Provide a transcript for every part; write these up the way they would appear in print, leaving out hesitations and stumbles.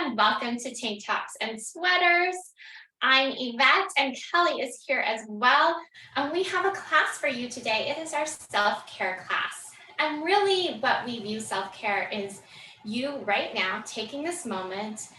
everyone. Welcome to Tank Tops and Sweaters. I'm Yvette and Kelly is here as well. And we have a class for you today. It is our self-care class. And really what we view self-care is you right now taking this moment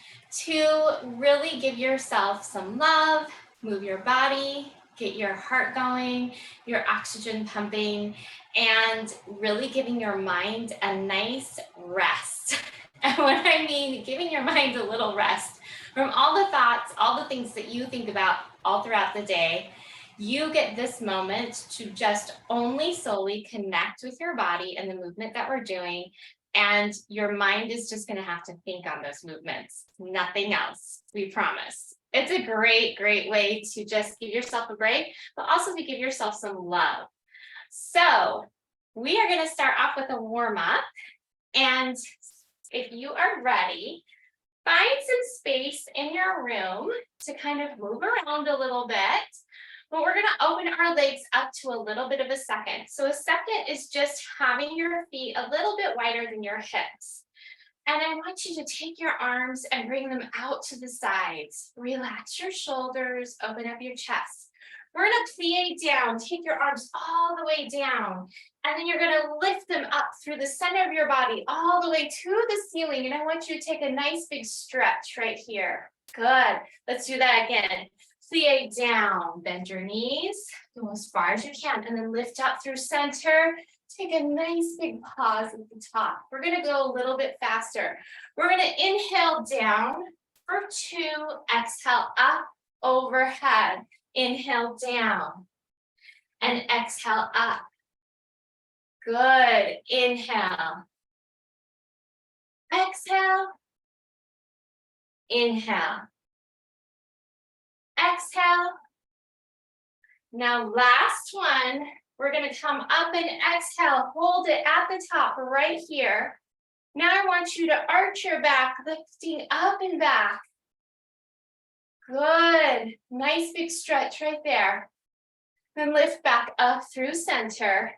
to really give yourself some love, move your body, get your heart going, your oxygen pumping, and really giving your mind a nice rest. And when I mean giving your mind a little rest from all the thoughts, all the things that you think about all throughout the day, you get this moment to just only solely connect with your body and the movement that we're doing. And your mind is just going to have to think on those movements, nothing else, we promise. It's a great, great way to just give yourself a break, but also to give yourself some love. So we are going to start off with a warm-up. And if you are ready, find some space in your room to kind of move around a little bit. But we're going to open our legs up to a little bit of a second. So a second is just having your feet a little bit wider than your hips. And I want you to take your arms and bring them out to the sides. Relax your shoulders, open up your chest. We're going to plie down, take your arms all the way down. And then you're going to lift them up through the center of your body, all the way to the ceiling. And I want you to take a nice big stretch right here. Good. Let's do that again. Plie down, bend your knees, go as far as you can, and then lift up through center. Take a nice big pause at the top. We're going to go a little bit faster. We're going to inhale down for 2, exhale up, overhead. Inhale down and exhale up. Good. Inhale. Exhale. Inhale. Exhale. Now last one, we're going to come up and exhale. Hold it at the top right here. Now I want you to arch your back, lifting up and back. Good. Nice big stretch right there. Then lift back up through center.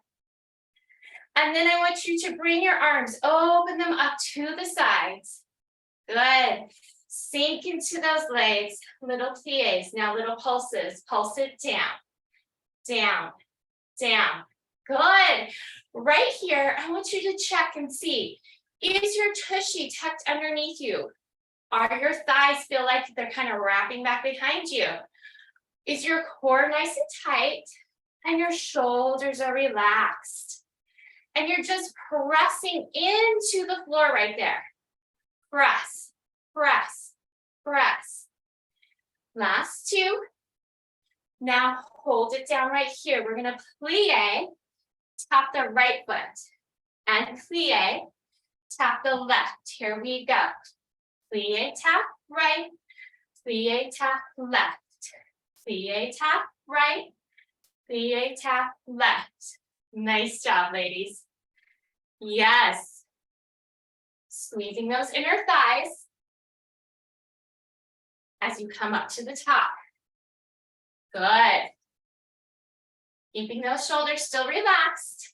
And then I want you to bring your arms, open them up to the sides. Good. Sink into those legs, little plies. Now little pulses. Pulse it down, down, down. Good. Right here, I want you to check and see, is your tushy tucked underneath you? Are your thighs feel like they're kind of wrapping back behind you? Is your core nice and tight? And your shoulders are relaxed? And you're just pressing into the floor right there. Press, press, press. Last 2. Now hold it down right here. We're going to plie, tap the right foot. And plie, tap the left. Here we go. Plie, tap, right. Plie, tap, left. Plie, tap, right. Plie, tap, left. Nice job, ladies. Yes. Squeezing those inner thighs as you come up to the top. Good. Keeping those shoulders still relaxed.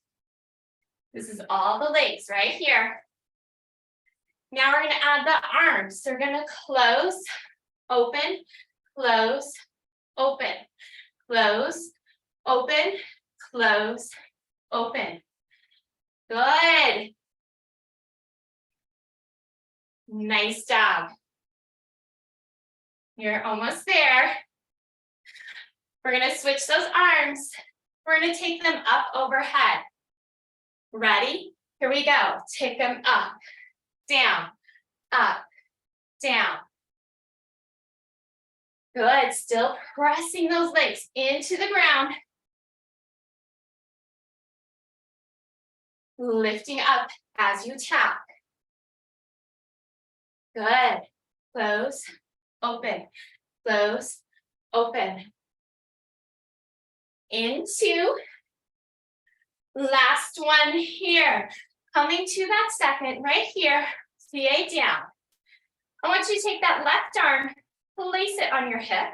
This is all the legs right here. Now we're going to add the arms. So we're going to close, open, close, open, close, open, close, open. Good. Nice job. You're almost there. We're going to switch those arms. We're going to take them up overhead. Ready? Here we go. Take them up, down, up, down. Good. Still pressing those legs into the ground. Lifting up as you tap. Good. Close, open, close, open. Into. Last one here. Coming to that second right here. Plie down. I want you to take that left arm, place it on your hip.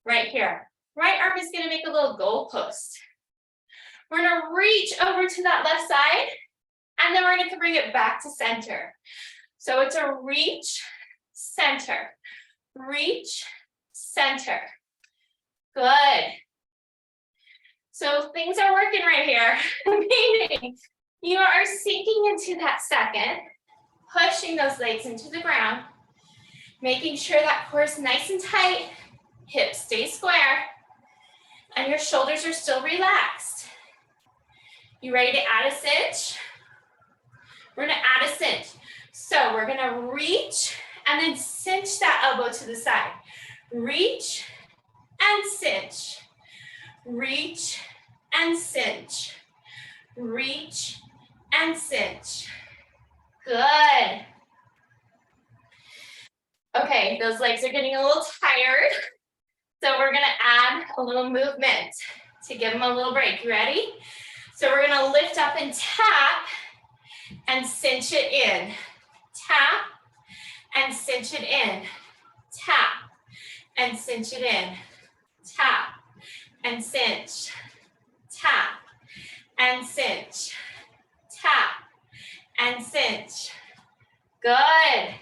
Right here. Right arm is going to make a little goalpost. We're going to reach over to that left side, and then we're going to bring it back to center. So it's a reach, center, reach, center. Good. So things are working right here. Amazing. You are sinking into that second, pushing those legs into the ground, making sure that core is nice and tight, hips stay square, and your shoulders are still relaxed. You ready to add a cinch? We're gonna add a cinch. So we're gonna reach and then cinch that elbow to the side. Reach and cinch. Reach and cinch. Reach and cinch. Good. Okay, those legs are getting a little tired. So we're gonna add a little movement to give them a little break. You ready? So we're gonna lift up and tap and cinch it in. Tap and cinch it in. Tap and cinch it in. Tap and cinch. Tap and cinch. Tap and cinch. Good.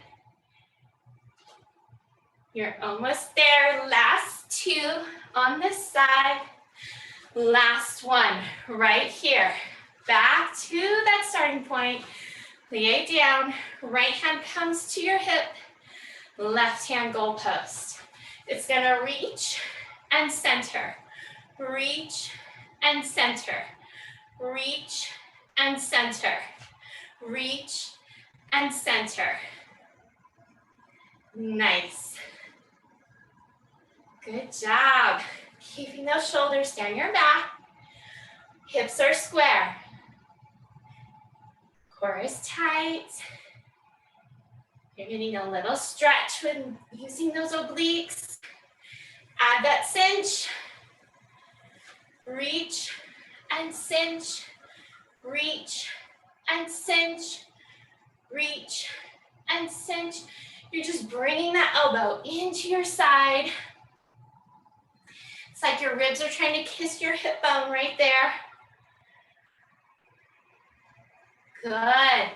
You're almost there. Last two on this side. Last one right here. Back to that starting point. Plie down. Right hand comes to your hip. Left hand goal post. It's gonna reach and center. Reach and center. Reach and center. Reach and center. Nice. Good job. Keeping those shoulders down your back. Hips are square. Core is tight. You're getting a little stretch with using those obliques. Add that cinch. Reach and cinch. Reach and cinch. Reach and cinch. You're just bringing that elbow into your side. It's like your ribs are trying to kiss your hip bone right there. Good.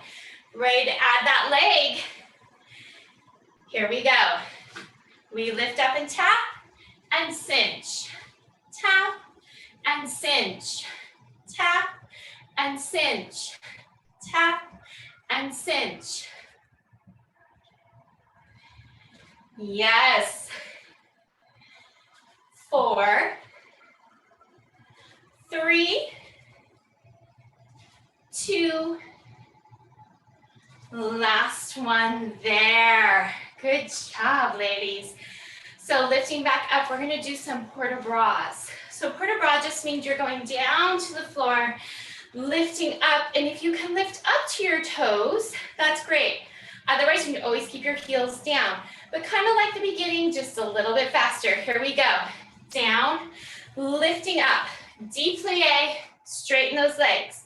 Ready to add that leg. Here we go. We lift up and tap and cinch. Tap and cinch. Tap and cinch. Tap and cinch. Yes. 4, 3, 2, last one there. Good job, ladies. So lifting back up, we're gonna do some port de bras. So port de bras just means you're going down to the floor, lifting up, and if you can lift up to your toes, that's great. Otherwise, you can always keep your heels down, but kind of like the beginning, just a little bit faster. Here we go. Down, lifting up, deep plie, straighten those legs.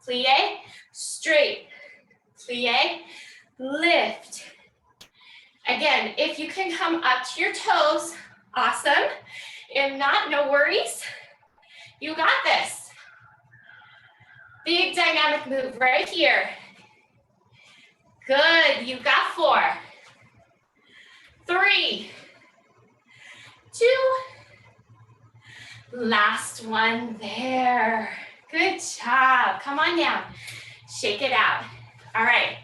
Plie, straight, plie, lift. Again, if you can come up to your toes, awesome. If not, no worries. You got this. Big dynamic move right here. Good, you got 4, 3, 2, last one there. Good job. Come on down. Shake it out. All right.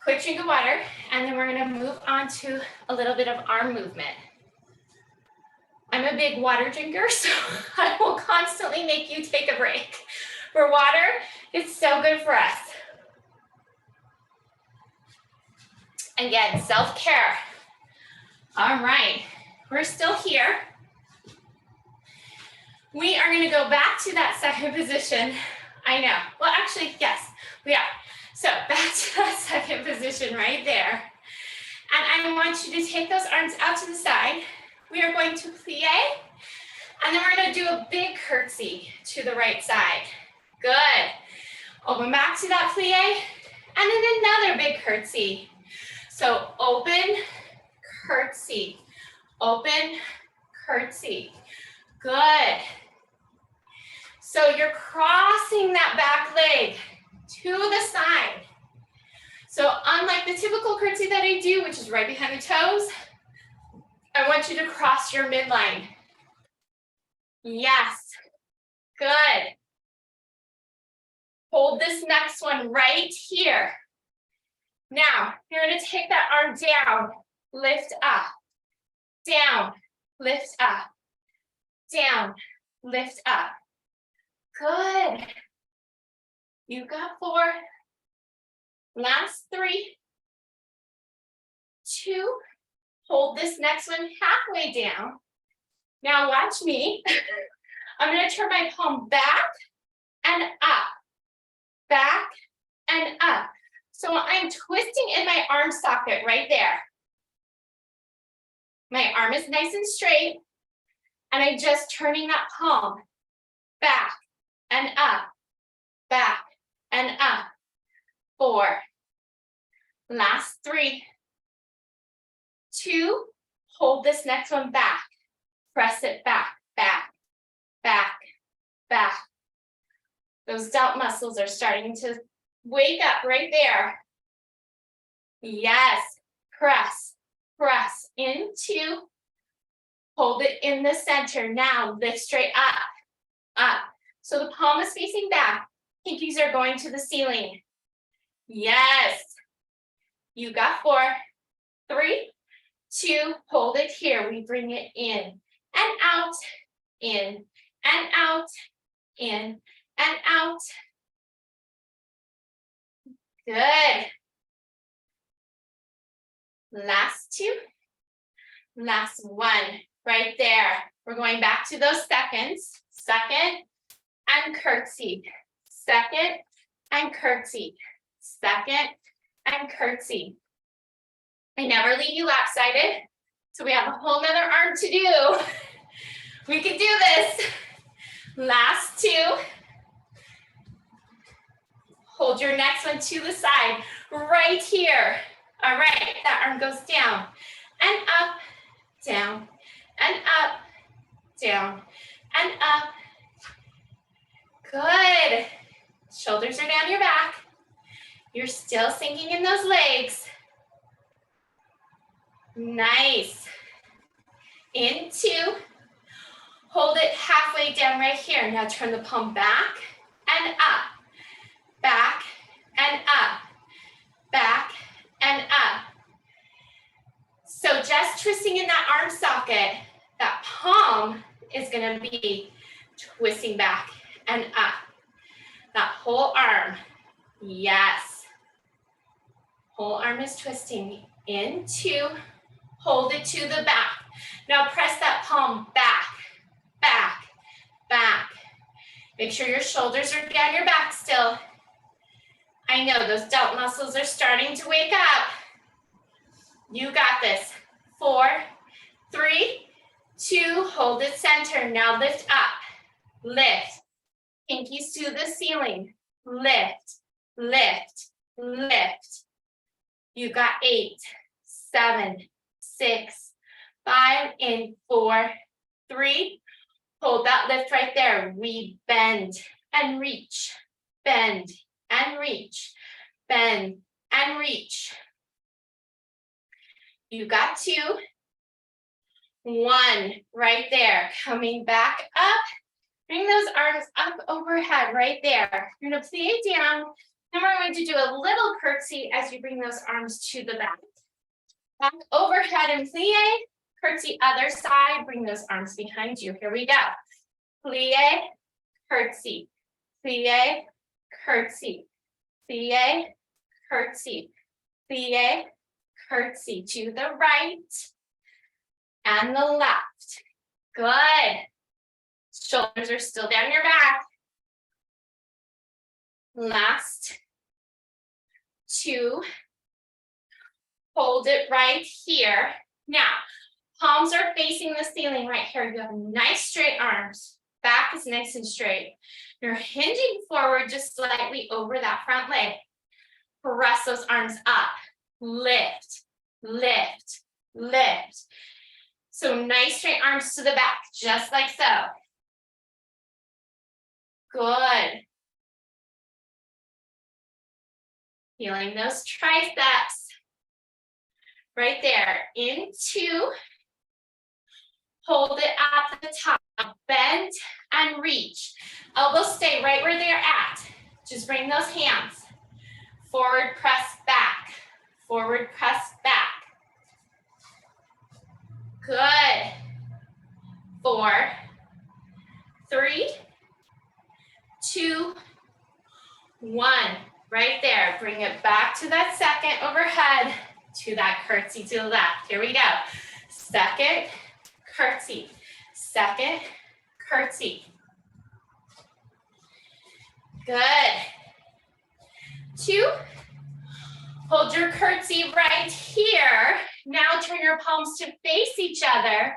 Quick drink of water, and then we're going to move on to a little bit of arm movement. I'm a big water drinker, so I will constantly make you take a break. For water, it's so good for us. Again, self-care. All right. We're still here. We are going to go back to that second position. I know. Well, actually, yes, we are. So back to that second position right there. And I want you to take those arms out to the side. We are going to plie, and then we're going to do a big curtsy to the right side. Good. Open back to that plie, and then another big curtsy. So open, curtsy, open, curtsy. Good. So you're crossing that back leg to the side. So unlike the typical curtsy that I do, which is right behind the toes, I want you to cross your midline. Yes, good. Hold this next one right here. Now, you're gonna take that arm down, lift up, down, lift up, down, lift up. Good. You got 4. Last 3, 2. Hold this next one halfway down. Now watch me. I'm gonna turn my palm back and up, back and up. So I'm twisting in my arm socket right there. My arm is nice and straight, and I'm just turning that palm back and up, back and up. 4. Last 3, 2. Hold this next one back. Press it back, back, back, back. Those delt muscles are starting to wake up right there. Yes, press, press into, hold it in the center. Now lift straight up, up. So the palm is facing back. Pinkies are going to the ceiling. Yes. You got 4, 3, 2. Hold it here. We bring it in and out, in and out, in and out. Good. Last 2. Last 1. Right there. We're going back to those seconds. Second and curtsy. Second and curtsy. Second and curtsy. I never leave you lopsided. So we have a whole nother arm to do. We can do this. Last 2. Hold your next one to the side, right here. All right, that arm goes down and up, down, and up, down, and up. Good. Shoulders are down your back. You're still sinking in those legs. Nice. In 2. Hold it halfway down right here. Now turn the palm back and up. Back and up, back and up. So just twisting in that arm socket, that palm is gonna be twisting back and up. That whole arm, yes. Whole arm is twisting. In 2, hold it to the back. Now press that palm back, back, back. Make sure your shoulders are down your back still. I know those delt muscles are starting to wake up. You got this. 4, 3, 2, hold it center. Now lift up, lift. Pinkies to the ceiling. Lift, lift, lift. You got 8, 7, 6, 5, and 4, 3. Hold that lift right there. We bend and reach, bend and reach, bend and reach. You got 2, 1, right there. Coming back up. Bring those arms up overhead right there. You're gonna plie down. Then we're going to do a little curtsy as you bring those arms to the back. Back overhead and plie. Curtsy other side. Bring those arms behind you. Here we go. Plie, curtsy, plie, curtsy, plie, curtsy, plie, curtsy to the right and the left. Good. Shoulders are still down your back. Last 2. Hold it right here. Now, palms are facing the ceiling right here. You have nice straight arms. Back is nice and straight. You're hinging forward just slightly over that front leg. Press those arms up. Lift, lift, lift. So nice straight arms to the back, just like so. Good. Feeling those triceps. Right there, in 2. Hold it at the top, bend and reach. Elbows stay right where they're at. Just bring those hands. Forward, press back. Forward, press back. Good. 4, 3, 2, 1. Right there. Bring it back to that second overhead, to that curtsy to the left. Here we go. Second, curtsy. Second, curtsy. Good. 2. Hold your curtsy right here. Now turn your palms to face each other.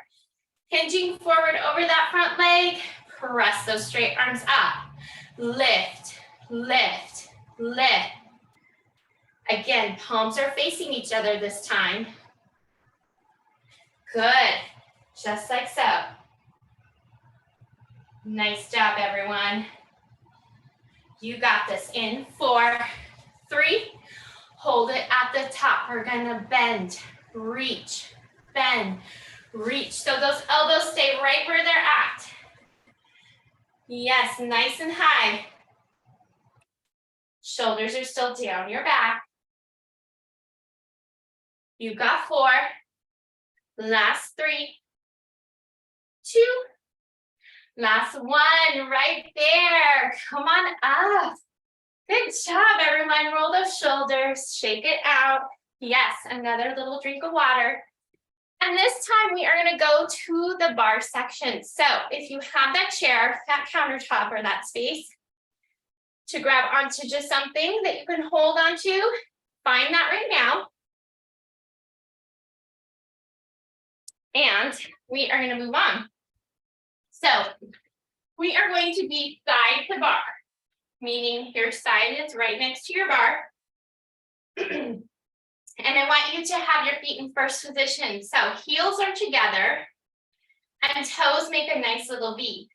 Hinging forward over that front leg. Press those straight arms up. Lift, lift, lift. Again, palms are facing each other this time. Good. Just like so. Nice job, everyone. You got this. In 4, 3. Hold it at the top. We're gonna bend, reach, bend, reach. So those elbows stay right where they're at. Yes, nice and high. Shoulders are still down your back. You got 4. Last 3, 2. Last 1, right there. Come on up. Good job, everyone. Roll those shoulders, shake it out. Yes, another little drink of water. And this time we are gonna go to the bar section. So if you have that chair, that countertop, or that space to grab onto just something that you can hold onto, find that right now. And we are gonna move on. So we are going to be side to bar, meaning your side is right next to your bar. And I want you to have your feet in first position. So heels are together and toes make a nice little V.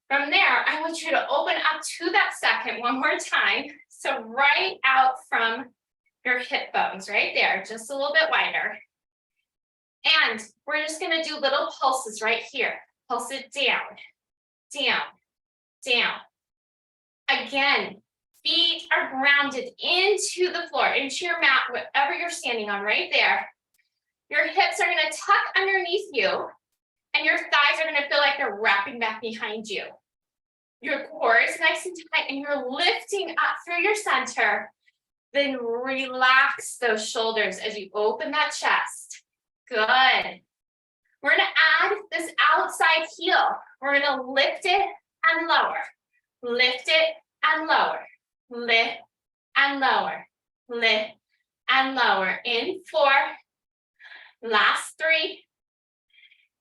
From there, I want you to open up to that second one more time. So right out from your hip bones, right there, just a little bit wider. And we're just gonna do little pulses right here. Pulse it down, down, down. Again, feet are grounded into the floor, into your mat, whatever you're standing on right there. Your hips are gonna tuck underneath you, and your thighs are gonna feel like they're wrapping back behind you. Your core is nice and tight, and you're lifting up through your center. Then relax those shoulders as you open that chest. Good. We're gonna add this outside heel. We're gonna lift it and lower. Lift it and lower. Lift and lower. Lift and lower. In 4. Last 3.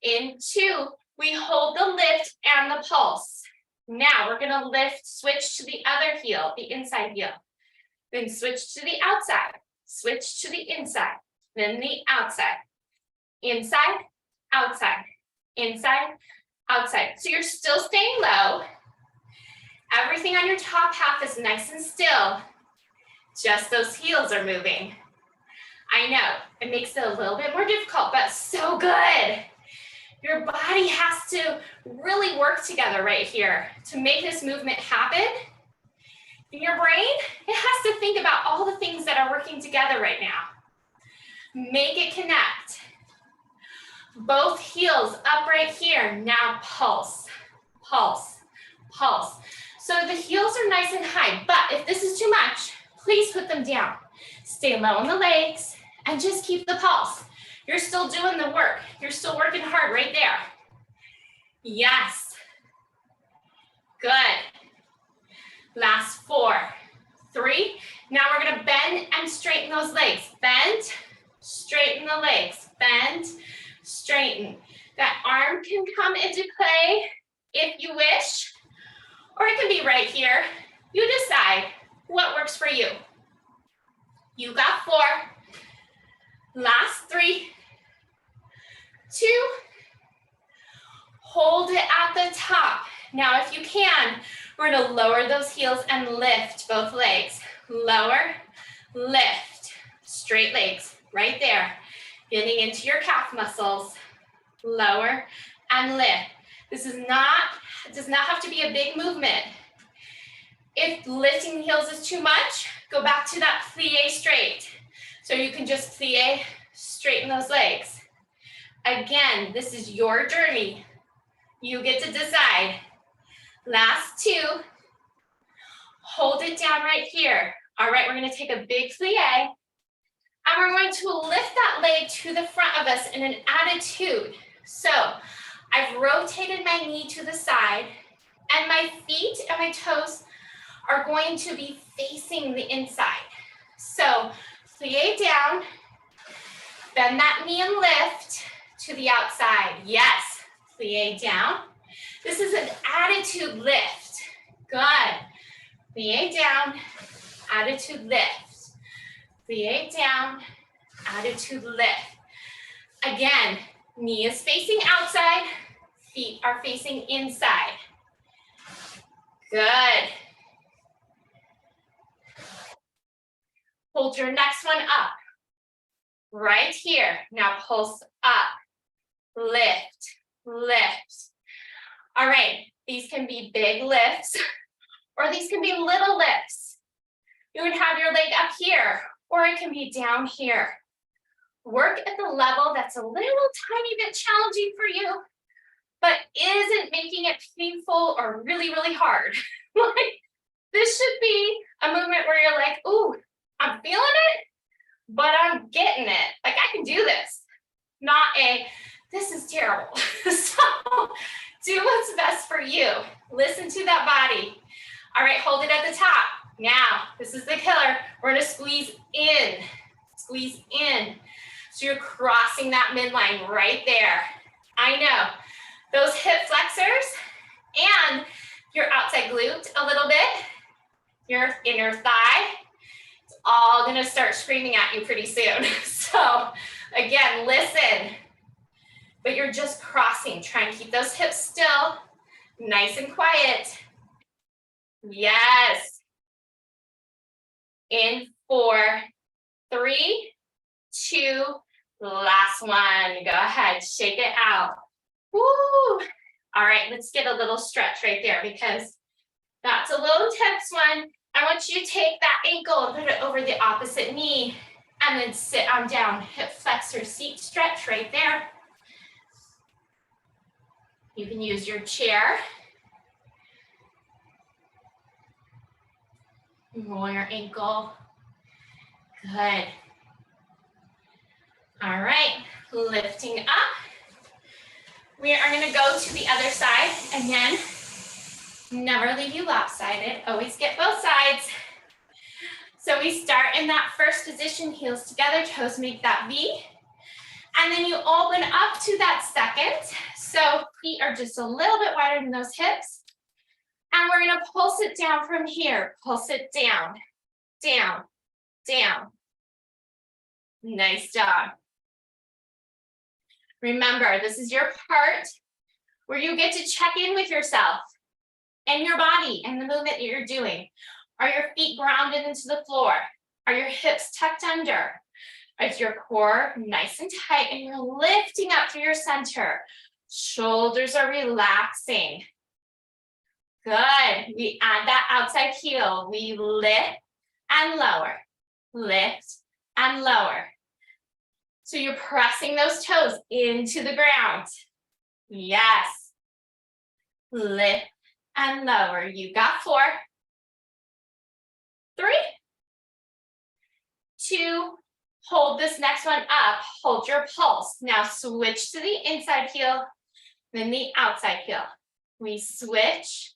In 2. We hold the lift and the pulse. Now we're gonna lift, switch to the other heel, the inside heel. Then switch to the outside. Switch to the inside. Then the outside. Inside, outside, inside, outside. So you're still staying low. Everything on your top half is nice and still. Just those heels are moving. I know, it makes it a little bit more difficult, but so good. Your body has to really work together right here to make this movement happen. In your brain, it has to think about all the things that are working together right now. Make it connect. Both heels up right here. Now pulse, pulse, pulse. So the heels are nice and high, but if this is too much, please put them down. Stay low on the legs and just keep the pulse. You're still doing the work. You're still working hard right there. Yes. Good. Last 4, 3. Now we're gonna bend and straighten those legs. Bend, straighten the legs. Bend, straighten. That arm can come into play if you wish, or it can be right here. You decide what works for you. You got 4. Last 3, 2. Hold it at the top. Now, if you can, we're gonna lower those heels and lift both legs. Lower, lift, straight legs, right there. Getting into your calf muscles, lower and lift. This does not have to be a big movement. If lifting heels is too much, go back to that plie straight. So you can just plie, straighten those legs. Again, this is your journey. You get to decide. Last two. Hold it down right here. All right, we're gonna take a big plie, and we're going to lift that leg to the front of us in an attitude. So I've rotated my knee to the side, and my feet and my toes are going to be facing the inside. So plie down, bend that knee and lift to the outside. Yes, plie down. This is an attitude lift. Good. Plie down, attitude lift. Plie down, attitude lift. Again, knee is facing outside, feet are facing inside. Good. Hold your next one up. Right here. Now pulse up. Lift, lift. All right, these can be big lifts, or these can be little lifts. You would have your leg up here, or it can be down here. Work at the level that's a little tiny bit challenging for you, but isn't making it painful or really, really hard. Like, this should be a movement where you're like, ooh, I'm feeling it, but I'm getting it. Like, I can do this. Not a, this is terrible. So do what's best for you. Listen to that body. All right, hold it at the top. Now, this is the killer. We're gonna squeeze in. Squeeze in. So you're crossing that midline right there. I know. Those hip flexors and your outside glute a little bit, your inner thigh, it's all gonna start screaming at you pretty soon. So again, listen, but you're just crossing. Try and keep those hips still, nice and quiet. Yes. In 4, 3, 2, last one. Go ahead, shake it out. Woo. All right, let's get a little stretch right there because that's a little tense one. I want you to take that ankle and put it over the opposite knee and then sit on down. Hip flexor seat stretch right there. You can use your chair. Roll your ankle. Good. All right, lifting up. We are gonna go to the other side. Again, never leave you lopsided. Always get both sides. So we start in that first position, heels together, toes make that V. And then you open up to that second. So feet are just a little bit wider than those hips. And we're gonna pulse it down from here. Pulse it down, down, down. Nice job. Remember, this is your part where you get to check in with yourself and your body and the movement that you're doing. Are your feet grounded into the floor? Are your hips tucked under? Is your core nice and tight and you're lifting up through your center? Shoulders are relaxing. Good. We add that outside heel. We lift and lower, lift and lower. So you're pressing those toes into the ground. Yes. Lift and lower. You got 4, 3, 2, hold this next one up. Hold your pulse. Now switch to the inside heel, then the outside heel. We switch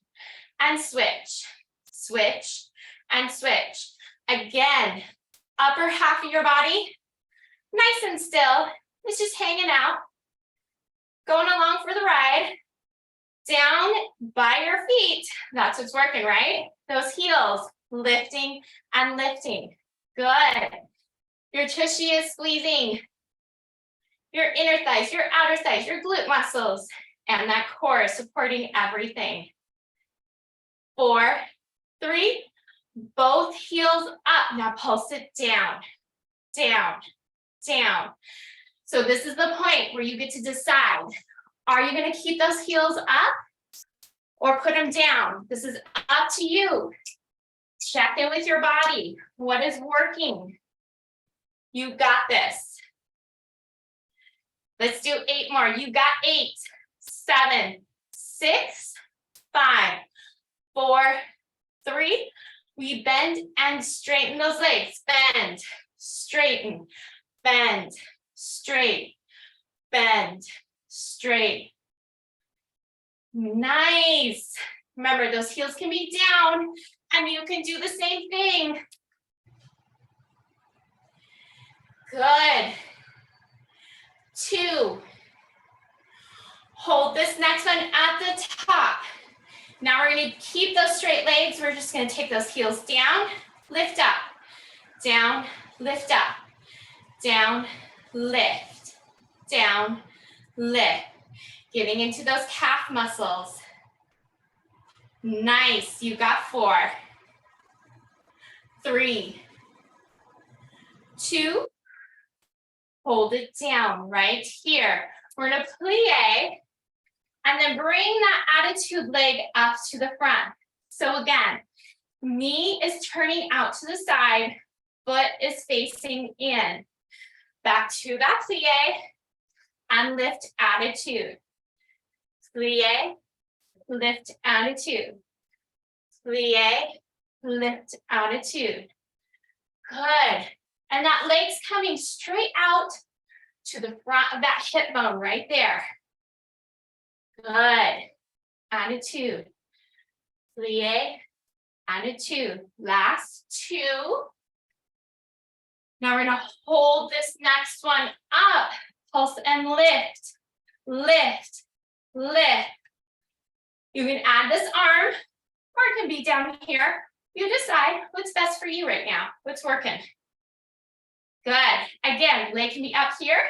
and switch, switch and switch. Again, upper half of your body, nice and still. It's just hanging out, going along for the ride. Down by your feet. That's what's working, right? Those heels, lifting and lifting. Good. Your tushy is squeezing. Your inner thighs, your outer thighs, your glute muscles, and that core is supporting everything. 4, 3, Both heels up. Now pulse it down, down, down. So this is the point where you get to decide, are you going to keep those heels up or put them down? This is up to you. Check in with your body. What is working? You got this. Let's do 8 more. You got 8, 7, 6, 5, 4, 3. We bend and straighten those legs. Bend, straighten, bend, straight, bend, straight. Nice. Remember, those heels can be down, and you can do the same thing. Good. 2. Hold this next one at the top. Now we're going to keep those straight legs. We're just going to take those heels down, lift up, down, lift up, down, lift, down, lift. Getting into those calf muscles. Nice. You got 4, 3, 2. Hold it down right here. We're going to plie and then bring that attitude leg up to the front. So again, knee is turning out to the side, foot is facing in. Back to that plie and lift attitude. Plie, lift attitude. Plie, lift attitude. Good. And that leg's coming straight out to the front of that hip bone right there. Good. Attitude. Plie, attitude. Last 2. Now we're gonna hold this next one up. Pulse and lift, lift, lift. You can add this arm, or it can be down here. You decide what's best for you right now. What's working? Good. Again, leg can be up here,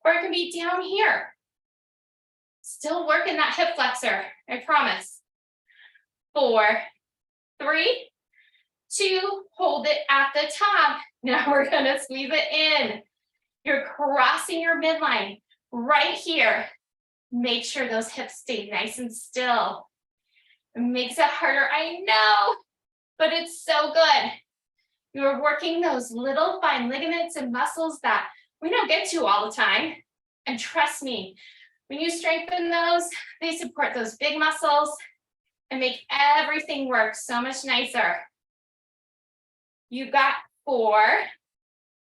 or it can be down here. Still working that hip flexor, I promise. 4, 3, 2, hold it at the top. Now we're gonna squeeze it in. You're crossing your midline right here. Make sure those hips stay nice and still. It makes it harder, I know, but it's so good. You're working those little fine ligaments and muscles that we don't get to all the time. And trust me, when you strengthen those, they support those big muscles and make everything work so much nicer. You got 4,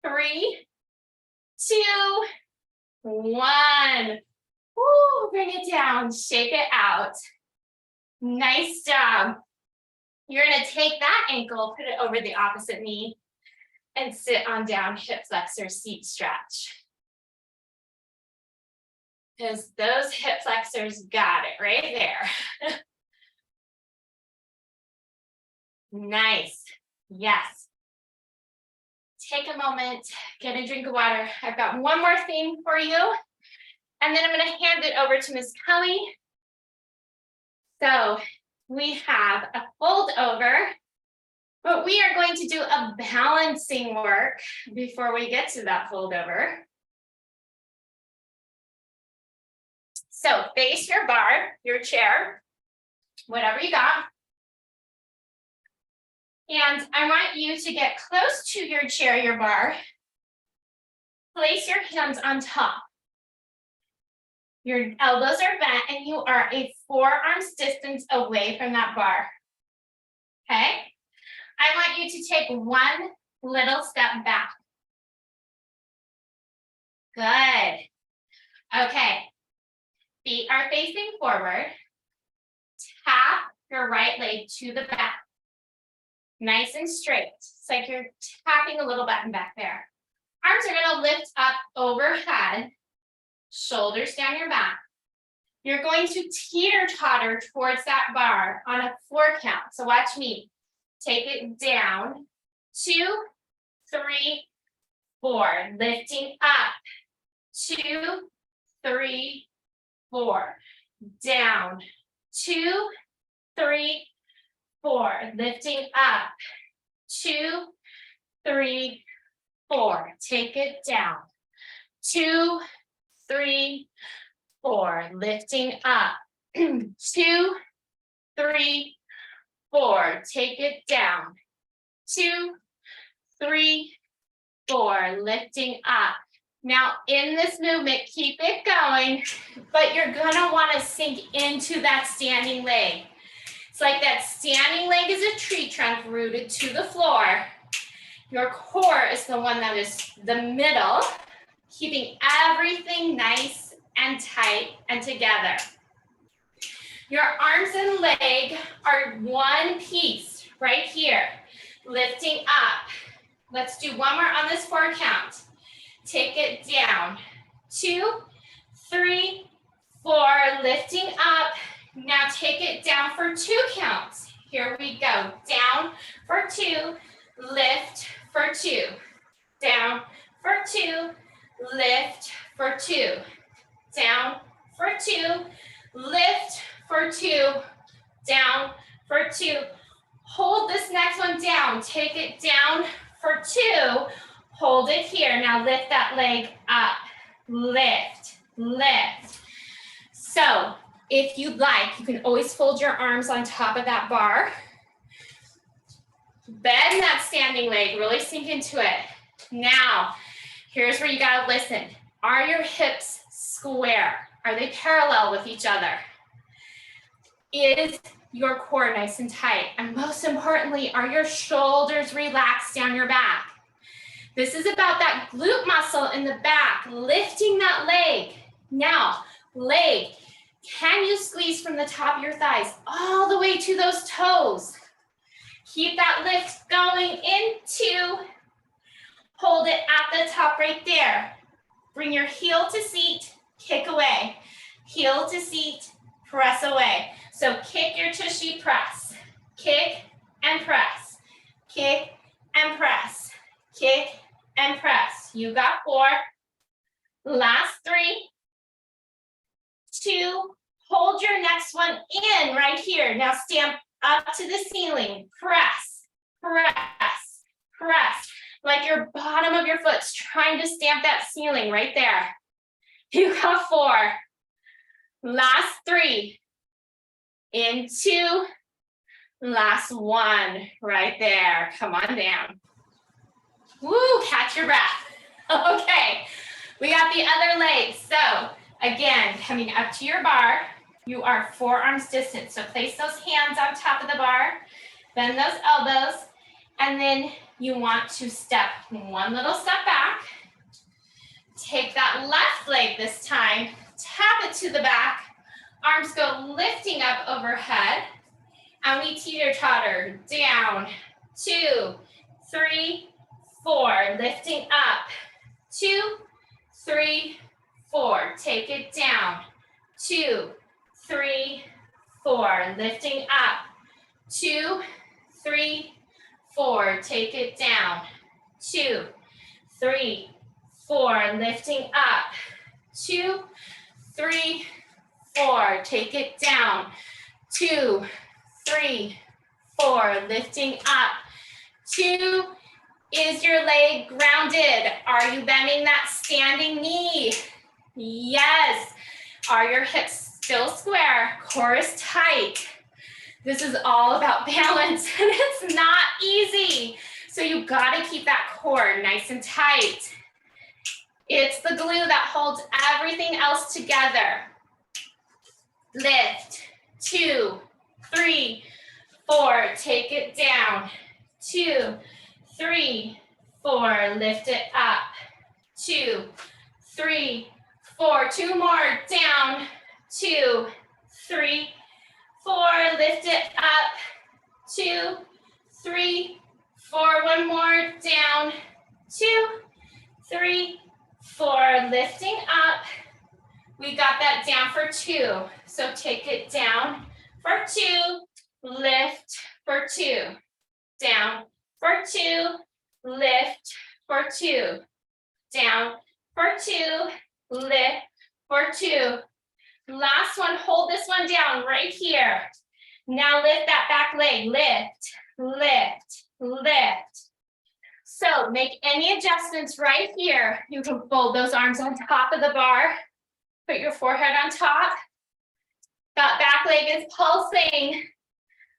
3, 2, 1. Woo, bring it down, shake it out. Nice job. You're gonna take that ankle, put it over the opposite knee, and sit on down hip flexor seat stretch. Because those hip flexors got it right there. Nice. Yes. Take a moment, get a drink of water. I've got one more thing for you, and then I'm going to hand it over to Miss Kelly. So we have a fold over, but we are going to do a balancing work before we get to that fold over. So face your bar, your chair, whatever you got. And I want you to get close to your chair, your bar. Place your hands on top. Your elbows are bent and you are a forearms distance away from that bar. Okay? I want you to take one little step back. Good. Okay. Feet are facing forward. Tap your right leg to the back. Nice and straight. It's like you're tapping a little button back there. Arms are going to lift up overhead, shoulders down your back. You're going to teeter-totter towards that bar on a 4 count. So watch me. Take it down. 2, 3, 4. Lifting up. 2, 3, 4. Down. 2, 3, 4, lifting up, 2, 3, 4, take it down, 2, 3, 4, lifting up, 2, 3, 4, take it down, 2, 3, 4, lifting up. Now in this movement, keep it going, but you're gonna wanna sink into that standing leg. It's like that standing leg is a tree trunk rooted to the floor. Your core is the one that is the middle, keeping everything nice and tight and together. Your arms and leg are one piece right here, lifting up. Let's do one more on this 4 count. Take it down, 2, 3, 4, lifting up. Now take it down for 2 counts. Here we go, down for 2, lift for 2, down for 2, lift for 2, down for 2, lift for 2, down for 2. Hold this next one down, take it down for 2, hold it here. Now lift that leg up, lift, lift. So if you'd like, you can always fold your arms on top of that bar. Bend that standing leg, really sink into it. Now, here's where you gotta listen. Are your hips square? Are they parallel with each other? Is your core nice and tight? And most importantly, are your shoulders relaxed down your back? This is about that glute muscle in the back, lifting that leg. Now, leg, can you squeeze from the top of your thighs all the way to those toes? Keep that lift going into, hold it at the top right there. Bring your heel to seat, kick away. Heel to seat, press away. So kick your tushy, press. Kick and press. Kick and press. Kick and press. You got 4. Last 3, 2, hold your next one in right here. Now stamp up to the ceiling, press, press, press. Like your bottom of your foot's trying to stamp that ceiling right there. You got 4. Last 3, in 2, last 1, right there. Come on down. Woo, catch your breath. Okay, we got the other leg. So again, coming up to your bar, you are forearms distant. So place those hands on top of the bar, bend those elbows, and then you want to step one little step back. Take that left leg this time, tap it to the back, arms go lifting up overhead, and we teeter-totter down, 2, 3, 4, lifting up, 2, 3, 4, take it down, 2, 3, 4, lifting up, 2, 3, 4, take it down, 2, 3, 4, lifting up, 2, 3, 4, take it down, 2, 3, 4, lifting up, 2, is your leg grounded? Are you bending that standing knee? Yes. Are your hips still square? Core is tight. This is all about balance and it's not easy. So you gotta keep that core nice and tight. It's the glue that holds everything else together. Lift, 2, 3, 4, take it down, 2, 3, 4, lift it up, 2, 3, 4, 2 more, down, 2, 3, 4, lift it up, 2, 3, 4, 1 more, down, 2, 3, 4, lifting up. We got that down for 2. So take it down for 2, lift for 2, down for 2, lift for 2, down for 2, lift for 2. Last one, hold this one down right here. Now lift that back leg, lift, lift, lift. So make any adjustments right here. You can fold those arms on top of the bar, put your forehead on top. That back leg is pulsing.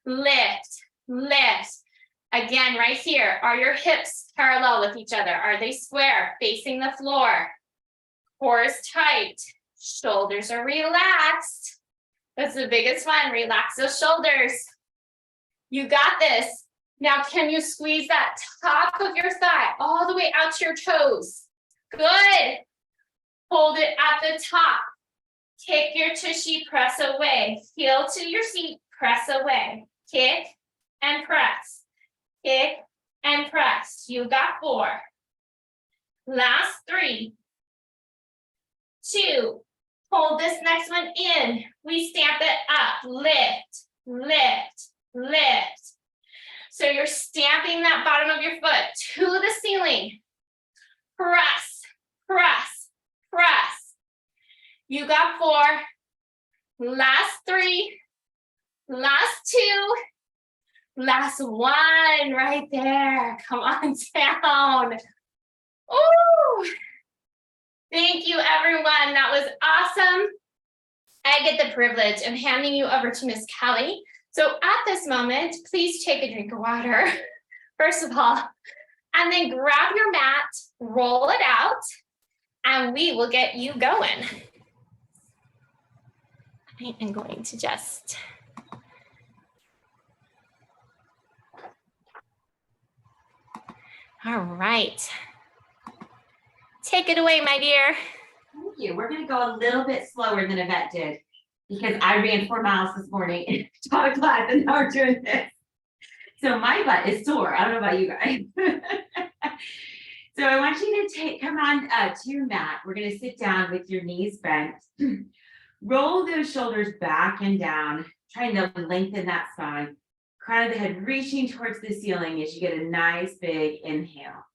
Lift, lift. Again, right here, are your hips parallel with each other? Are they square, facing the floor? Core is tight, shoulders are relaxed. That's the biggest one, relax those shoulders. You got this. Now, can you squeeze that top of your thigh all the way out to your toes? Good. Hold it at the top. Kick your tushy, press away. Heel to your seat, press away. Kick and press. Kick and press. You got 4. Last 3, 2. Hold this next one in. We stamp it up. Lift, lift, lift. So you're stamping that bottom of your foot to the ceiling. Press, press, press. You got 4. Last 3. Last 2. Last 1 right there. Come on down. Ooh. Thank you, everyone. That was awesome. I get the privilege of handing you over to Miss Kelly. So at this moment, please take a drink of water, first of all, and then grab your mat, roll it out, and we will get you going. I am going to just... All right. Take it away, my dear. Thank you. We're going to go a little bit slower than Yvette did because I ran 4 miles this morning and taught a class and now we're doing this. So my butt is sore. I don't know about you guys. So I want you to come on to your mat. We're going to sit down with your knees bent. Roll those shoulders back and down, trying to lengthen that spine. Crown of the head reaching towards the ceiling as you get a nice big inhale.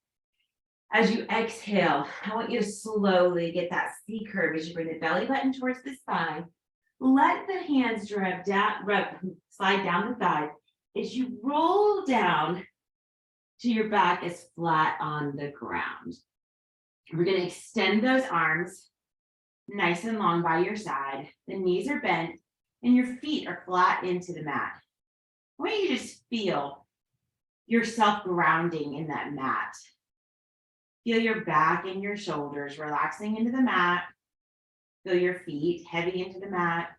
As you exhale, I want you to slowly get that C curve as you bring the belly button towards the spine. Let the hands slide down the thigh as you roll down to your back as flat on the ground. We're going to extend those arms nice and long by your side. The knees are bent and your feet are flat into the mat. I want you to just feel yourself grounding in that mat. Feel your back and your shoulders relaxing into the mat. Feel your feet heavy into the mat.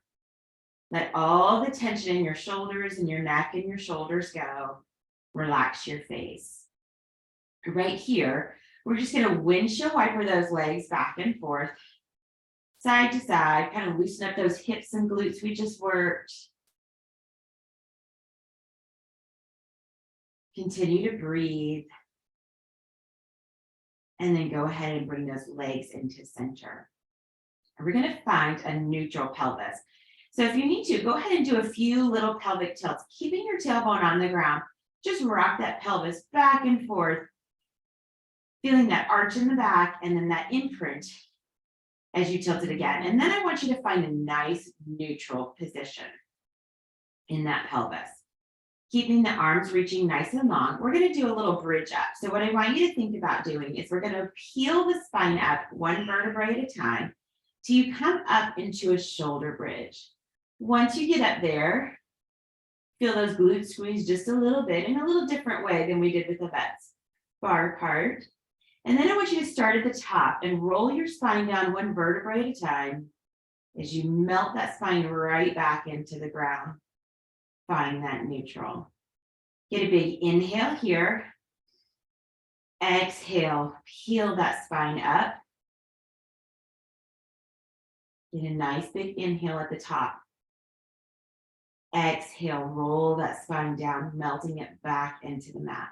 Let all the tension in your shoulders and your neck and your shoulders go. Relax your face. Right here, we're just going to windshield wiper those legs back and forth, side to side, kind of loosen up those hips and glutes we just worked. Continue to breathe. And then go ahead and bring those legs into center. And we're going to find a neutral pelvis. So if you need to, go ahead and do a few little pelvic tilts, keeping your tailbone on the ground. Just rock that pelvis back and forth, feeling that arch in the back and then that imprint as you tilt it again. And then I want you to find a nice neutral position in that pelvis. Keeping the arms reaching nice and long, we're going to do a little bridge up. So what I want you to think about doing is we're going to peel the spine up 1 vertebrae at a time till you come up into a shoulder bridge. Once you get up there, feel those glutes squeeze just a little bit in a little different way than we did with Yvette's. Far apart. And then I want you to start at the top and roll your spine down 1 vertebrae at a time as you melt that spine right back into the ground. Find that neutral. Get a big inhale here. Exhale, peel that spine up. Get a nice big inhale at the top. Exhale, roll that spine down, melting it back into the mat.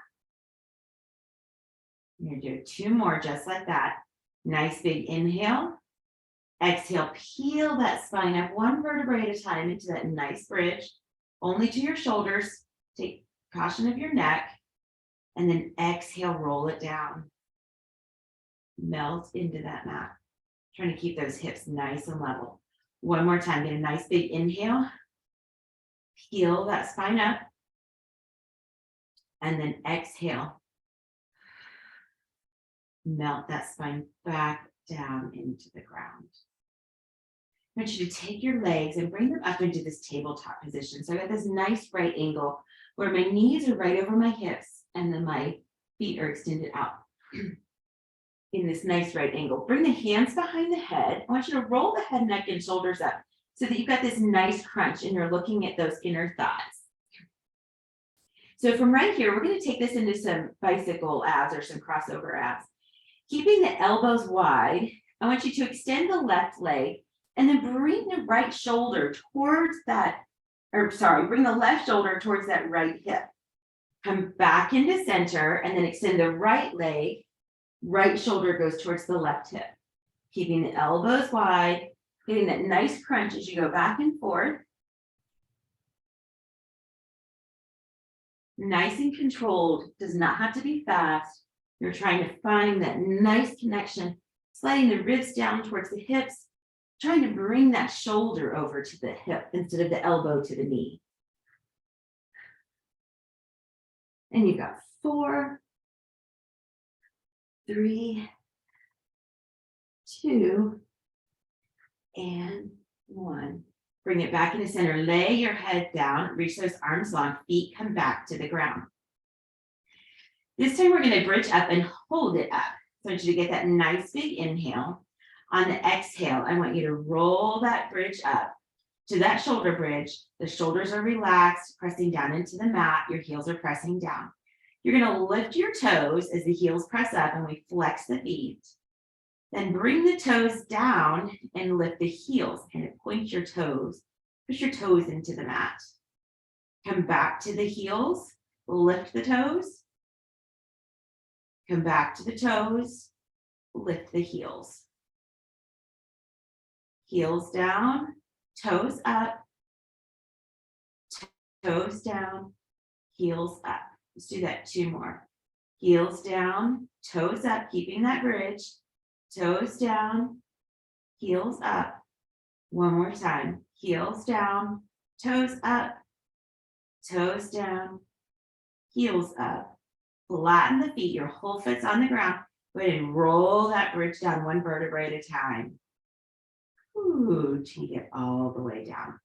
You're going to do 2 more just like that. Nice big inhale. Exhale, peel that spine up 1 vertebrae at a time into that nice bridge. Only to your shoulders. Take caution of your neck. And then exhale, roll it down. Melt into that mat. Trying to keep those hips nice and level. 1 more time. Get a nice big inhale. Peel that spine up. And then exhale. Melt that spine back down into the ground. I want you to take your legs and bring them up into this tabletop position. So I got this nice right angle where my knees are right over my hips and then my feet are extended out in this nice right angle. Bring the hands behind the head. I want you to roll the head, neck, and shoulders up so that you've got this nice crunch and you're looking at those inner thighs. So from right here, we're going to take this into some bicycle abs or some crossover abs. Keeping the elbows wide, I want you to extend the left leg and then bring the right shoulder towards that, bring the left shoulder towards that right hip. Come back into center and then extend the right leg. Right shoulder goes towards the left hip. Keeping the elbows wide, getting that nice crunch as you go back and forth. Nice and controlled, does not have to be fast. You're trying to find that nice connection, sliding the ribs down towards the hips, trying to bring that shoulder over to the hip instead of the elbow to the knee. And you've got 4, 3, 2, and 1. Bring it back into center. Lay your head down, reach those arms long, feet come back to the ground. This time we're going to bridge up and hold it up. So I want you to get that nice big inhale. On the exhale, I want you to roll that bridge up to that shoulder bridge. The shoulders are relaxed, pressing down into the mat. Your heels are pressing down. You're going to lift your toes as the heels press up and we flex the feet. Then bring the toes down and lift the heels. Kind of point your toes, push your toes into the mat. Come back to the heels, lift the toes. Come back to the toes, lift the heels. Heels down, toes up, toes down, heels up. Let's do that 2 more. Heels down, toes up, keeping that bridge. Toes down, heels up. 1 more time. Heels down, toes up, toes down, heels up. Flatten the feet, your whole foot's on the ground. Go ahead and roll that bridge down 1 vertebrae at a time. Ooh, till you get all the way down.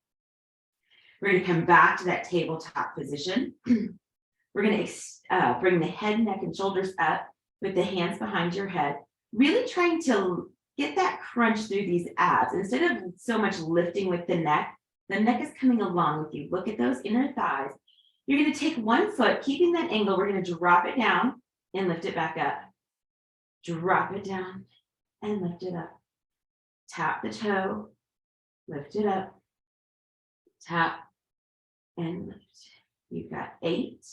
We're going to come back to that tabletop position. We're going to bring the head, neck, and shoulders up with the hands behind your head. Really trying to get that crunch through these abs. Instead of so much lifting with the neck is coming along with you. Look at those inner thighs. You're going to take 1 foot, keeping that angle. We're going to drop it down and lift it back up. Drop it down and lift it up. Tap the toe, lift it up, tap and lift. You've got 8,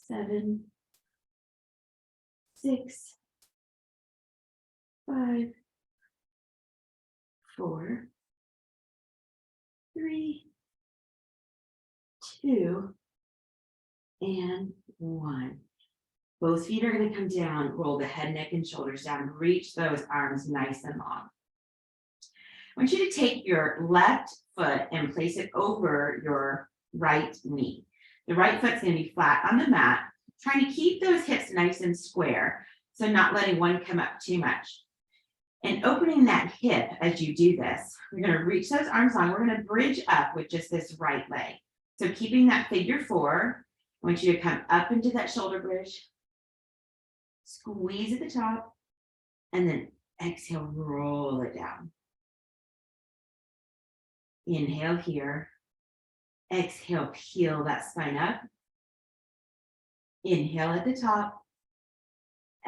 7, 6, 5, 4, 3, 2, and 1. Both feet are going to come down, roll the head, neck, and shoulders down, reach those arms nice and long. I want you to take your left foot and place it over your right knee. The right foot's going to be flat on the mat, trying to keep those hips nice and square, so not letting one come up too much. And opening that hip as you do this, we're going to reach those arms long. We're going to bridge up with just this right leg. So keeping that figure 4, I want you to come up into that shoulder bridge, squeeze at the top, and then exhale, roll it down. Inhale here. Exhale, peel that spine up. Inhale at the top.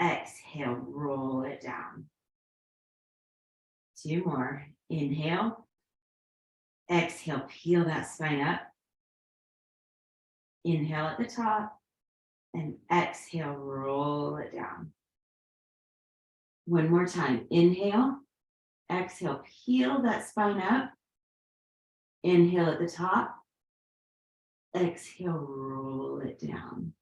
Exhale, roll it down. 2 more. Inhale. Exhale, peel that spine up. Inhale at the top. And exhale, roll it down. 1 more time. Inhale. Exhale, peel that spine up. Inhale at the top. Exhale, roll it down.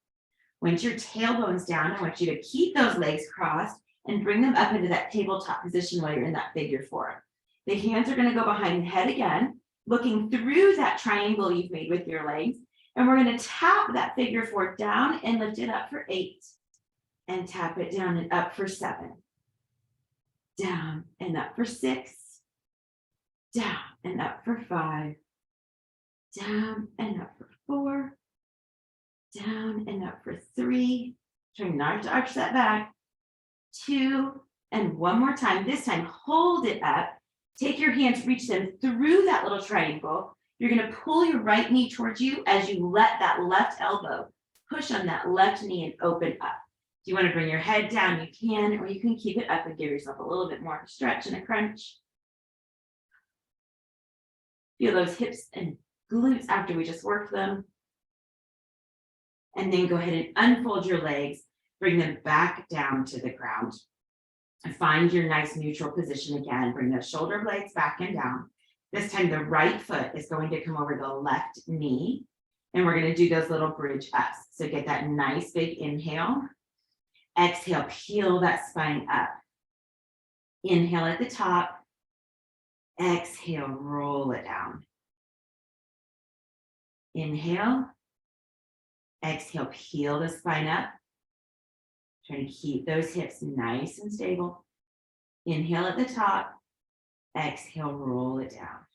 Once your tailbone's down, I want you to keep those legs crossed and bring them up into that tabletop position while you're in that figure 4. The hands are going to go behind the head again. looking through that triangle you've made with your legs. And we're going to tap that figure 4 down and lift it up for 8. And tap it down and up for 7. Down and up for 6. Down and up for 5. Down and up for 4. Down and up for 3. Trying not to arch that back. 2, and one more time. This time, hold it up. Take your hands, reach them through that little triangle. You're going to pull your right knee towards you as you let that left elbow push on that left knee and open up. If you want to bring your head down, you can, or you can keep it up and give yourself a little bit more of a stretch and a crunch. Feel those hips and glutes after we just worked them. And then go ahead and unfold your legs, bring them back down to the ground. And find your nice neutral position again. Bring the shoulder blades back and down. This time the right foot is going to come over the left knee. And we're going to do those little bridge ups. So get that nice big inhale. Exhale, peel that spine up. Inhale at the top. Exhale, roll it down. Inhale. Exhale, peel the spine up. Trying to keep those hips nice and stable. Inhale at the top. Exhale, roll it down.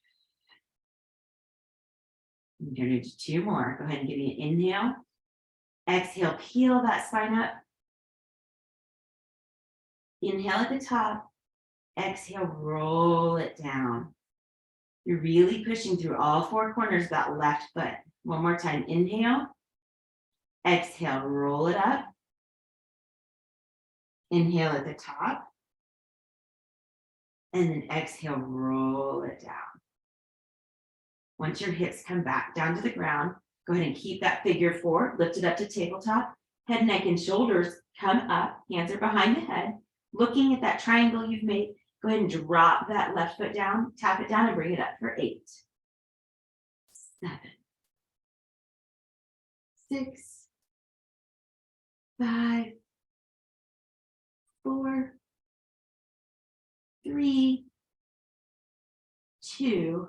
You're going to do 2 more. Go ahead and give me an inhale. Exhale, peel that spine up. Inhale at the top. Exhale, roll it down. You're really pushing through all 4 corners of that left foot. One more time. Inhale. Exhale, roll it up. Inhale at the top. And then exhale, roll it down. Once your hips come back down to the ground, go ahead and keep that figure 4. Lift it up to tabletop. Head, neck, and shoulders come up. Hands are behind the head. Looking at that triangle you've made, go ahead and drop that left foot down. Tap it down and bring it up for 8. 7. 6. 5. 4. 3. 2.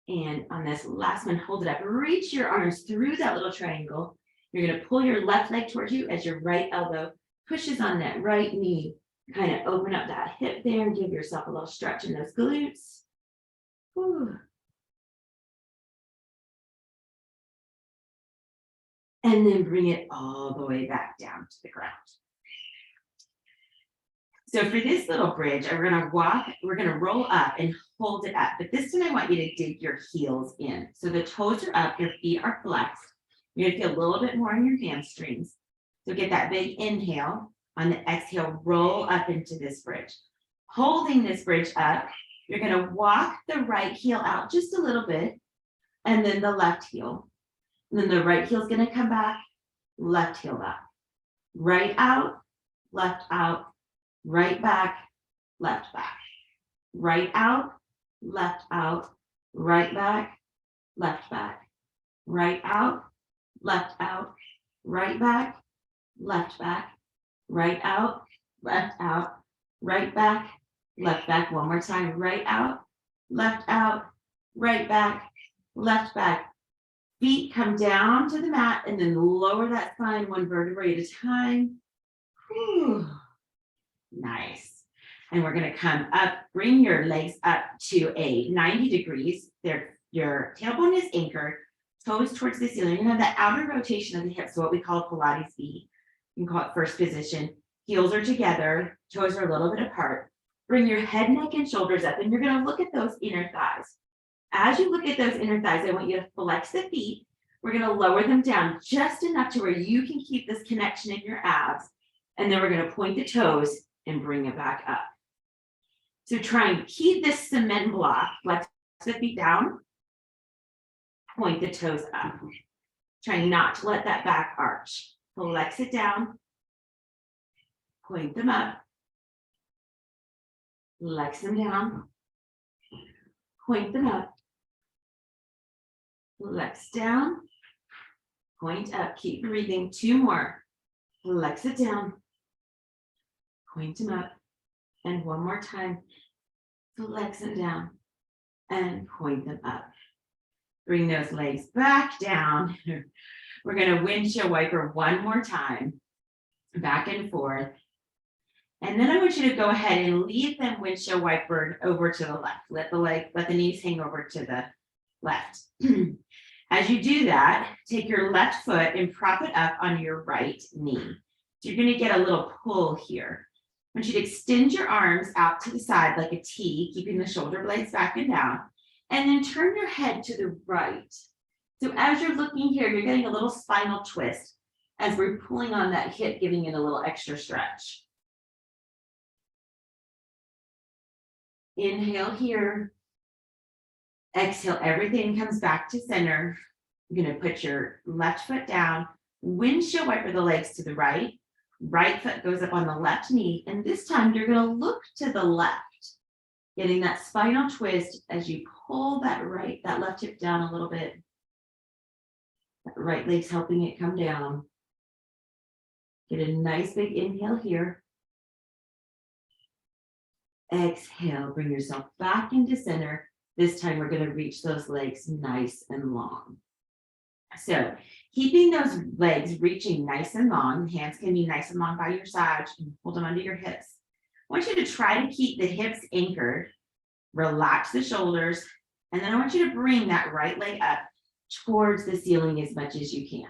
And on this last one, hold it up. Reach your arms through that little triangle. You're going to pull your left leg towards you as your right elbow pushes on that right knee. Kind of open up that hip there and give yourself a little stretch in those glutes. Whew. And then bring it all the way back down to the ground. So for this little bridge, we're going to roll up and hold it up. But this time I want you to dig your heels in. So the toes are up, your feet are flexed. You're going to feel a little bit more in your hamstrings. So get that big inhale. On the exhale, roll up into this bridge. Holding this bridge up, you're going to walk the right heel out just a little bit, and then the left heel. And then the right heel is going to come back, left heel back. Right out, left out, right back, left back. Right out, left out, right back, left back. Right out, left out, right back, left back. Right out, right back, left back. One more time. Right out, right back, left back. Feet come down to the mat and then lower that spine 1 vertebrae at a time. Whew. Nice. And we're going to come up, bring your legs up to a 90 degrees. Your tailbone is anchored, toes towards the ceiling. You have that outer rotation of the hips, so what we call Pilates B. You can call it first position. Heels are together, toes are a little bit apart. Bring your head, neck, and shoulders up, and you're going to look at those inner thighs. As you look at those inner thighs, I want you to flex the feet. We're going to lower them down just enough to where you can keep this connection in your abs. And then we're going to point the toes and bring it back up. So try and keep this cement block. Flex the feet down. Point the toes up. Try not to let that back arch. Flex it down, point them up, flex them down, point them up, flex down, point up, keep breathing, 2 more, flex it down, point them up, and 1 more time, flex it down, and point them up. Bring those legs back down. We're going to windshield wiper one more time, back and forth. And then I want you to go ahead and leave them windshield wiper over to the left. Let the knees hang over to the left. As you do that, take your left foot and prop it up on your right knee. So you're going to get a little pull here. I want you to extend your arms out to the side like a T, keeping the shoulder blades back and down, and then turn your head to the right. So as you're looking here, you're getting a little spinal twist as we're pulling on that hip, giving it a little extra stretch. Inhale here. Exhale, everything comes back to center. You're going to put your left foot down, windshield wiper the legs to the right. Right foot goes up on the left knee. And this time you're going to look to the left, getting that spinal twist as you pull that left hip down a little bit. That right leg's helping it come down. Get a nice big inhale here. Exhale, bring yourself back into center. This time we're going to reach those legs nice and long. So keeping those legs reaching nice and long, hands can be nice and long by your side. You can hold them under your hips. I want you to try to keep the hips anchored, relax the shoulders, and then I want you to bring that right leg up towards the ceiling as much as you can.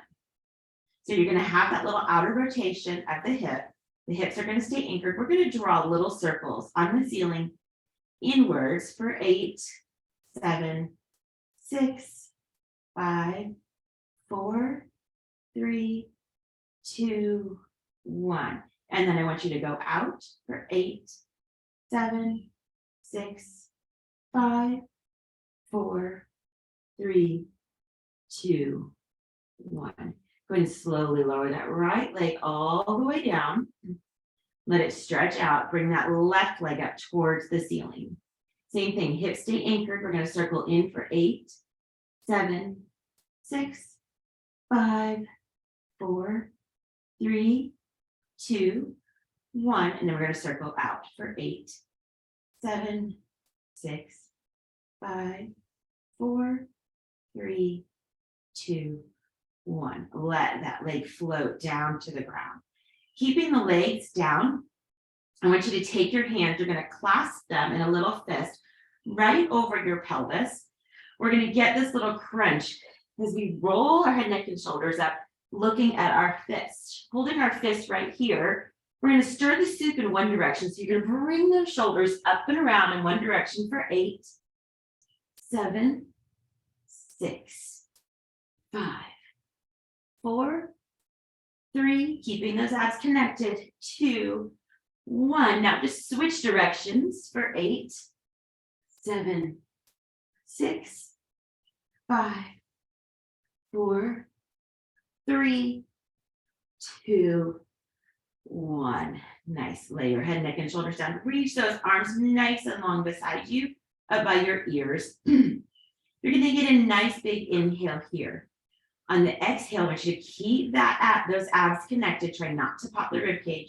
So you're going to have that little outer rotation of the hip. The hips are going to stay anchored. We're going to draw little circles on the ceiling inwards for 8, 7, 6, 5, 4, 3, 2, 1. And then I want you to go out for 8, 7, 6, 5, 4, 3, 2, 1. Go ahead and slowly lower that right leg all the way down. Let it stretch out. Bring that left leg up towards the ceiling. Same thing, hips stay anchored. We're going to circle in for 8, 7, 6, 5, 4, 3, 2, 1. And then we're going to circle out for 8, 7, 6, 5, 4, 3, 2, 1. Let that leg float down to the ground. Keeping the legs down, I want you to take your hands, you're going to clasp them in a little fist right over your pelvis. We're going to get this little crunch as we roll our head, neck, and shoulders up, looking at our fist. Holding our fist right here, we're going to stir the soup in one direction. So you're going to bring those shoulders up and around in one direction for 8, 7, 6, 5, 4, 3, keeping those abs connected, 2, 1. Now just switch directions for 8, 7, 6, 5, 4, 3, 2, 1. Nice. Lay your head, neck, and shoulders down. Reach those arms nice and long beside you, up by your ears. You're going to get a nice big inhale here. On the exhale, I want you to keep those abs connected. Try not to pop the rib cage.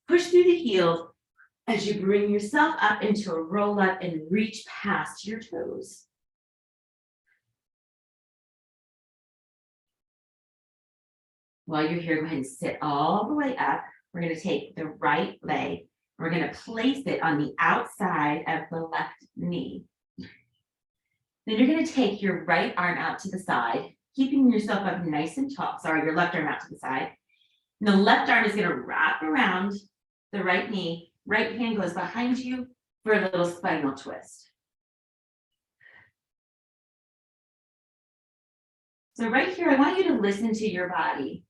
Push through the heels as you bring yourself up into a roll up and reach past your toes. While you're here, go ahead and sit all the way up. We're going to take the right leg. We're going to place it on the outside of the left knee. Then you're going to take your right arm out to the side, keeping yourself up nice and tall. Sorry, your left arm out to the side. And the left arm is going to wrap around the right knee. Right hand goes behind you for a little spinal twist. So right here, I want you to listen to your body.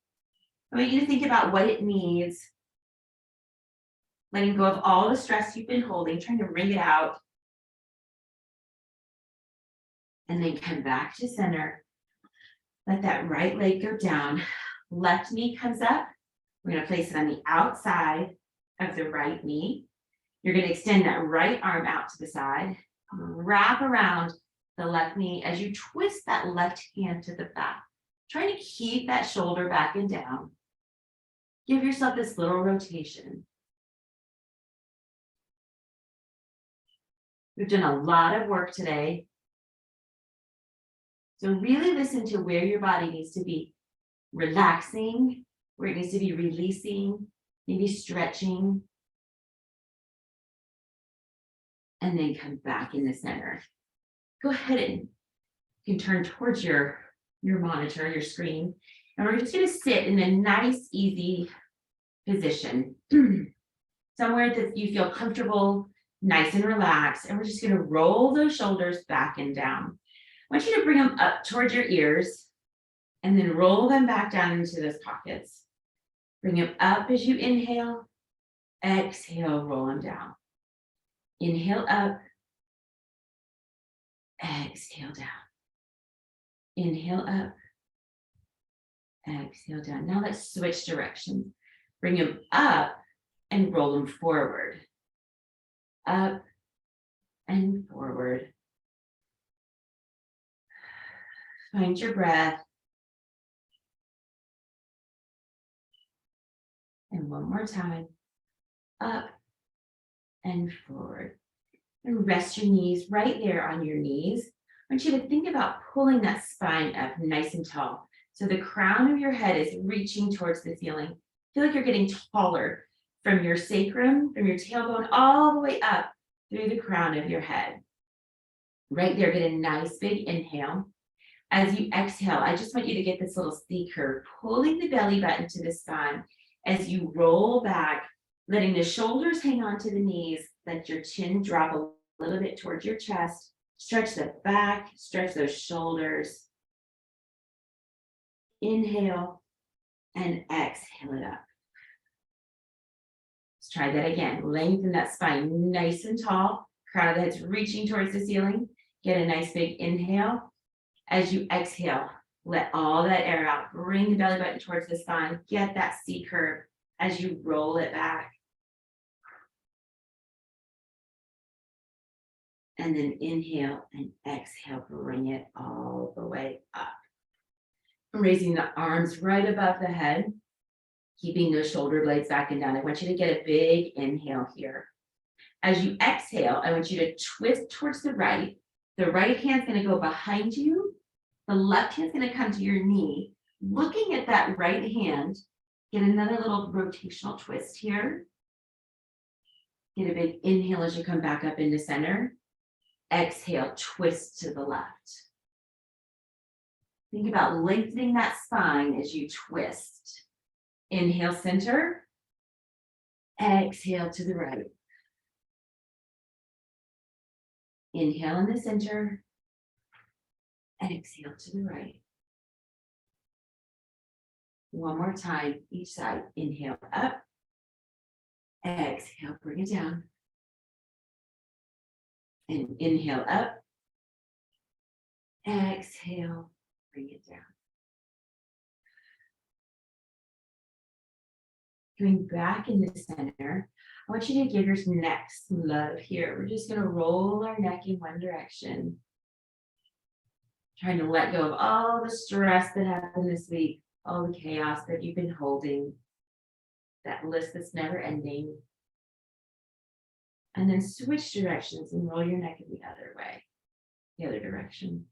I want you to think about what it needs. Letting go of all the stress you've been holding, trying to wring it out. And then come back to center. Let that right leg go down. Left knee comes up. We're going to place it on the outside of the right knee. You're going to extend that right arm out to the side. Wrap around the left knee as you twist that left hand to the back. Trying to keep that shoulder back and down. Give yourself this little rotation. We've done a lot of work today So really listen to where your body needs to be relaxing, where it needs to be releasing, maybe stretching. And then come back in the center. Go ahead and you can turn towards your monitor, your screen. And we're just gonna sit in a nice, easy position. Somewhere that you feel comfortable, nice and relaxed. And we're just gonna roll those shoulders back and down. I want you to bring them up towards your ears and then roll them back down into those pockets. Bring them up as you inhale, exhale, roll them down. Inhale up, exhale down. Inhale up, exhale down. Now let's switch directions. Bring them up and roll them forward. Up and forward. Find your breath. And one more time. Up and forward. And rest your knees right there on your knees. I want you to think about pulling that spine up nice and tall. So the crown of your head is reaching towards the ceiling. Feel like you're getting taller from your sacrum, from your tailbone, all the way up through the crown of your head. Right there, get a nice big inhale. As you exhale, I just want you to get this little C curve, pulling the belly button to the spine as you roll back, letting the shoulders hang on to the knees, let your chin drop a little bit towards your chest, stretch the back, stretch those shoulders. Inhale and exhale it up. Let's try that again. Lengthen that spine nice and tall. Crown of the head's reaching towards the ceiling. Get a nice big inhale. As you exhale, let all that air out. Bring the belly button towards the spine. Get that C curve as you roll it back. And then inhale and exhale, bring it all the way up. Raising the arms right above the head, keeping those shoulder blades back and down. I want you to get a big inhale here. As you exhale, I want you to twist towards the right. The right hand's going to go behind you. The left hand's going to come to your knee. Looking at that right hand, get another little rotational twist here. Get a big inhale as you come back up into center. Exhale, twist to the left. Think about lengthening that spine as you twist. Inhale, center. Exhale to the right. Inhale in the center. Exhale to the right. One more time, each side. Inhale up. Exhale, bring it down. And inhale up. Exhale, bring it down. Coming back in the center, I want you to give your neck some love here. We're just going to roll our neck in one direction. Trying to let go of all the stress that happened this week, all the chaos that you've been holding, that list that's never ending. And then switch directions and roll your neck in the other way, the other direction.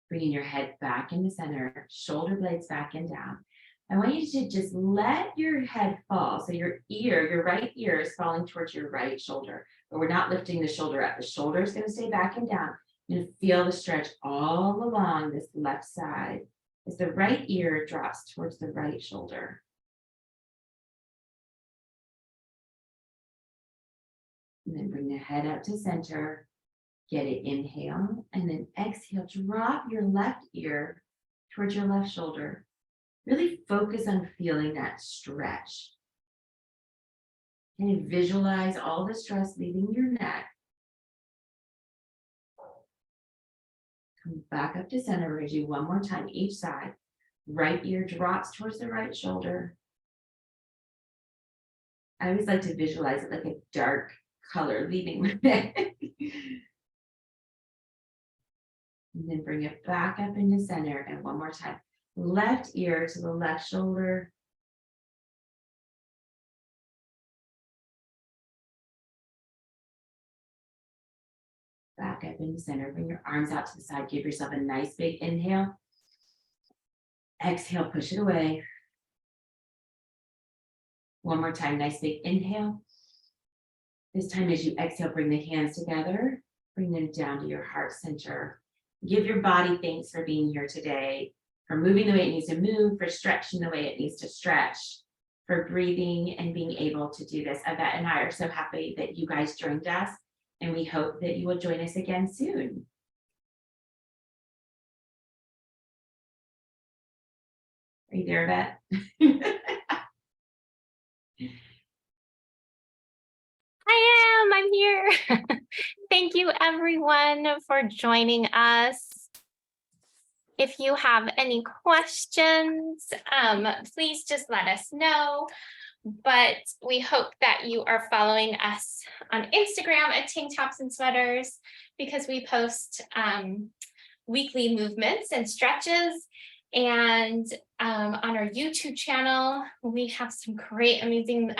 Bringing your head back in the center, shoulder blades back and down. I want you to just let your head fall. So your ear, your right ear is falling towards your right shoulder, but we're not lifting the shoulder up. The shoulder is going to stay back and down. And feel the stretch all along this left side as the right ear drops towards the right shoulder. And then bring the head up to center. Get it, inhale, and then exhale. Drop your left ear towards your left shoulder. Really focus on feeling that stretch. And visualize all the stress leaving your neck. Come back up to center. We're going to do one more time each side. Right ear drops towards the right shoulder. I always like to visualize it like a dark color leaving my neck. And then bring it back up into center. And one more time. Left ear to the left shoulder. back up in the center. Bring your arms out to the side. Give yourself a nice big inhale. Exhale, push it away. One more time, nice big inhale. This time as you exhale, bring the hands together. Bring them down to your heart center. Give your body thanks for being here today, for moving the way it needs to move, for stretching the way it needs to stretch, for breathing and being able to do this. Yvette and I are so happy that you guys joined us, and we hope that you will join us again soon. Are you there, Yvette? I'm here. Thank you everyone for joining us. If you have any questions, please just let us know. But we hope that you are following us on Instagram at Tank Tops and Sweaters, because we post weekly movements and stretches. And on our YouTube channel, we have some great, amazing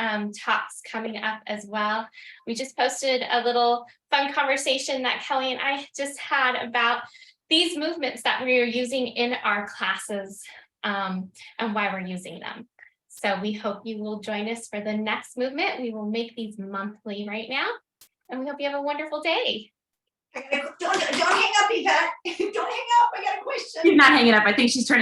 talks coming up as well. We just posted a little fun conversation that Kelly and I just had about these movements that we are using in our classes and why we're using them. So we hope you will join us for the next movement. We will make these monthly right now, and we hope you have a wonderful day. Don't hang up, Yvette. Don't hang up. I got a question. She's not hanging up. I think she's turning